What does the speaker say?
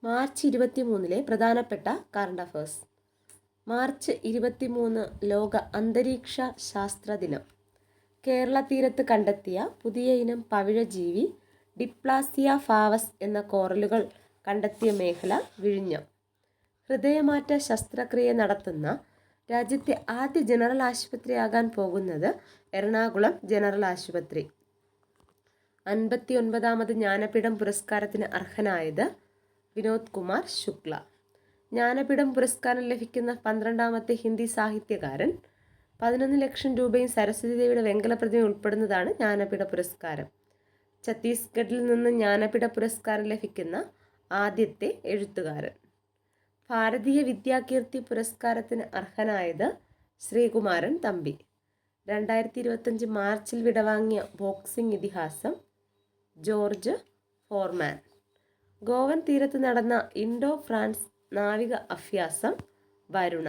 March 23 പ്രധാനപ്പെട്ട current affairs. March 23 ലോക അന്തരീക്ഷ ശാസ്ത്ര ദിനം. കേരള തീരത്ത് കണ്ടെത്തിയ പുതിയ ഇനം പവിഴജീവി ഡിപ്ലാസിയ ഫാവസ് എന്ന കോറലുകൾ കണ്ടെത്തിയ മേഖല വിഴിഞ്ഞം. ഹൃദയമാറ്റ ശസ്ത്രക്രിയ നടത്തുന്ന രാജ്യത്തെ ആദ്യ ജനറൽ ആശുപത്രിയാകാൻ പോകുന്നത് എറണാകുളം ജനറൽ ആശുപത്രി. 59ാമത് ജ്ഞാനപീഠം പുരസ്കാരത്തിന് അർഹനായത് വിനോദ് കുമാർ ശുക്ല. ജ്ഞാനപീഠം പുരസ്കാരം ലഭിക്കുന്ന 12ാമത്തെ ഹിന്ദി സാഹിത്യകാരൻ. 11 ലക്ഷം രൂപയും സരസ്വതി ദേവിയുടെ വെങ്കല പ്രതിമ ഉൾപ്പെടുന്നതാണ് ജ്ഞാനപീഠ പുരസ്കാരം. ഛത്തീസ്ഗഡിൽ നിന്ന് ജ്ഞാനപീഠ പുരസ്കാരം ലഭിക്കുന്ന ആദ്യത്തെ എഴുത്തുകാരൻ. ഭാരതീയ വിദ്യാകീർത്തി പുരസ്കാരത്തിന് അർഹനായത് ശ്രീകുമാരൻ തമ്പി. 2025 മാർച്ചിൽ വിടവാങ്ങിയ ബോക്സിംഗ് ഇതിഹാസം ജോർജ് ഫോർമാൻ. ഗോവൻ തീരത്ത് നടന്ന ഇൻഡോ ഫ്രാൻസ് നാവിക അഭ്യാസം വരുണ.